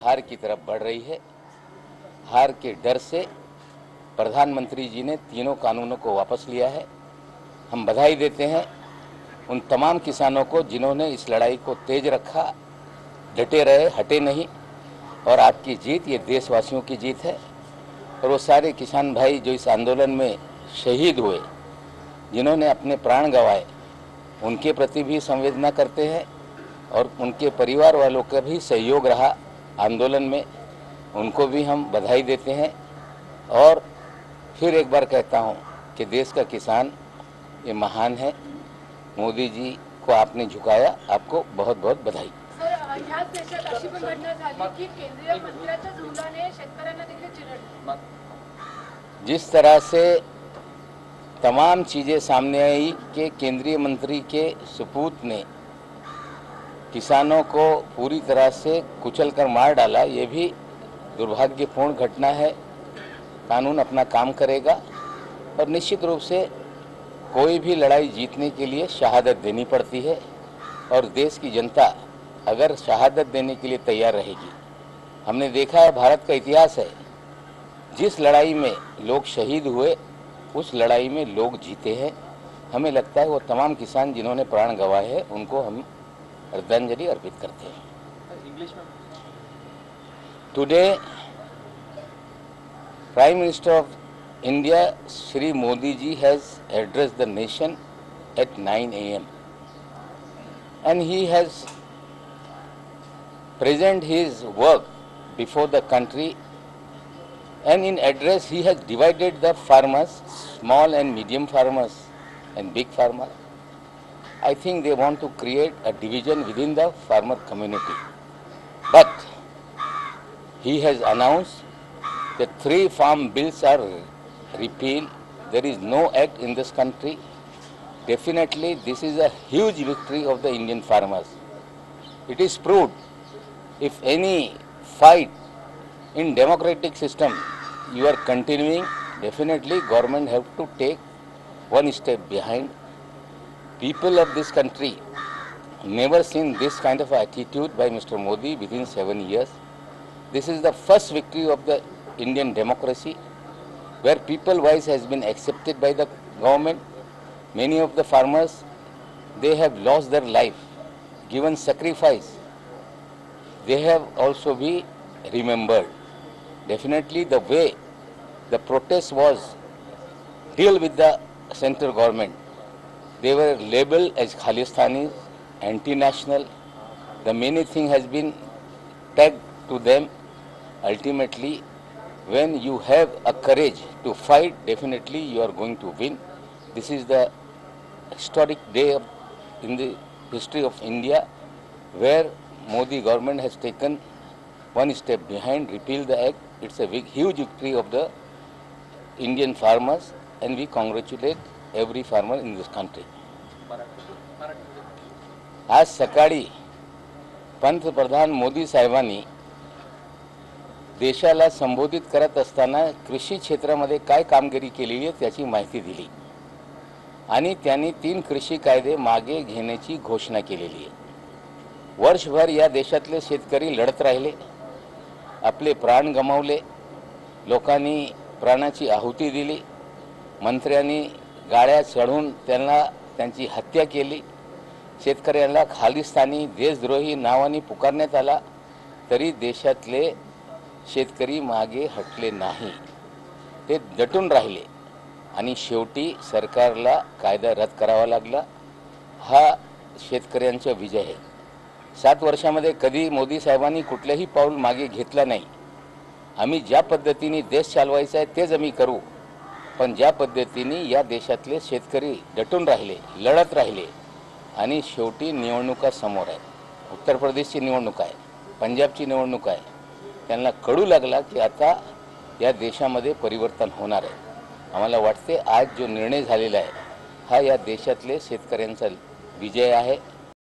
हार की तरफ बढ़ रही है। हार के डर से प्रधानमंत्री जी ने तीनों कानूनों को वापस लिया है। हम बधाई देते हैं उन तमाम किसानों को जिन्होंने इस लड़ाई को तेज रखा, डटे रहे, हटे नहीं। और आपकी जीत ये देशवासियों की जीत है। और वो सारे किसान भाई जो इस आंदोलन में शहीद हुए, जिन्होंने अपने प्राण गंवाए, उनके प्रति भी संवेदना करते हैं और उनके परिवार वालों का भी सहयोग रहा आंदोलन में, उनको भी हम बधाई देते हैं। और फिर एक बार कहता हूं कि देश का किसान ये महान है। मोदी जी को आपने झुकाया, आपको बहुत बहुत बधाई। सर, ह्याच देशात अशी पण घटना झाली की केंद्रीय मंत्र्याच्या झुंडाने शेतकऱ्यांना देखील चिरडले। जिस तरह से तमाम चीज़ें सामने आई कि केंद्रीय मंत्री के सपूत ने किसानों को पूरी तरह से कुचल कर मार डाला, ये भी दुर्भाग्यपूर्ण घटना है। कानून अपना काम करेगा और निश्चित रूप से कोई भी लड़ाई जीतने के लिए शहादत देनी पड़ती है और देश की जनता अगर शहादत देने के लिए तैयार रहेगी। हमने देखा है, भारत का इतिहास है, जिस लड़ाई में लोग शहीद हुए उस लड़ाई में लोग जीते हैं। हमें लगता है वो तमाम किसान जिन्होंने प्राण गंवाए हैं उनको हम श्रद्धांजलि अर्पित करते हैं। Today prime minister of India, Shri Modi ji has addressed the nation at 9 a.m. and he has present his work before the country, and in address he has divided the farmers, small and medium farmers and big farmers. I think they want to create a division within the farmer community. But he has announced that 3 farm bills are repealed. There is no act in this country. Definitely this is a huge victory of the Indian farmers. It is proved if any fight in democratic system you are continuing, definitely government have to take one step behind. People of this country never seen this kind of attitude by Mr. Modi within 7 years. This is the first victory of the Indian democracy, where people voice has been accepted by the government. Many of the farmers, they have lost their life, given sacrifice. They have also been remembered. Definitely the way the protest was deal with the central government, they were labeled as Khalistanis, anti-national. The many thing has been tagged to them. Ultimately, when you have a courage to fight, definitely you are going to win. This is the historic day in the history of India, where Modi government has taken one step behind, repealed the act. It's a huge victory of the Indian farmers, and we congratulate every farmer in this country. आज सकाळी पंतप्रधान मोदी साहेबांनी देशाला संबोधित करत असताना कृषी क्षेत्रामध्ये काय कामगिरी केलेली आहे त्याची माहिती दिली आणि त्यांनी 3 कृषी कायदे मागे घेण्याची घोषणा केलेली आहे। वर्षभर या देशातले शेतकरी लढत राहिले, आपले प्राण गमावले, लोकांनी प्राणाची आहुती दिली, मंत्र्यांनी गाड्या चढवून त्यांची हत्या केली, शेतकऱ्यांना खालिस्तानी देशद्रोही नावाने पुकारण्यात आला, तरी देशातले शेतकरी मागे हटले नाही, ते दटून राहिले आणि शेवटी सरकारला कायदा रद्द करावा लागला। हा शेतकऱ्यांचा विजय आहे। 7 वर्षामध्ये कधी मोदी साहेबांनी कुठलेही पाऊल मागे घेतला नाही। आम्ही ज्या पद्धतीने देश चालवायचा आहे तेच आम्ही करू, पण ज्या पद्धतीने या देशातले शेतकरी दटून राहिले, लढत राहिले आणि शेवटी निवडणुका समोर आहे, उत्तर प्रदेशची निवडणूक आहे, पंजाबची निवडणूक आहे, त्यांना कळू लागला की आता या देशामध्ये परिवर्तन होणार आहे। आम्हाला वाटते आज जो निर्णय झालेला आहे हा या देशातले शेतकऱ्यांचा विजय आहे।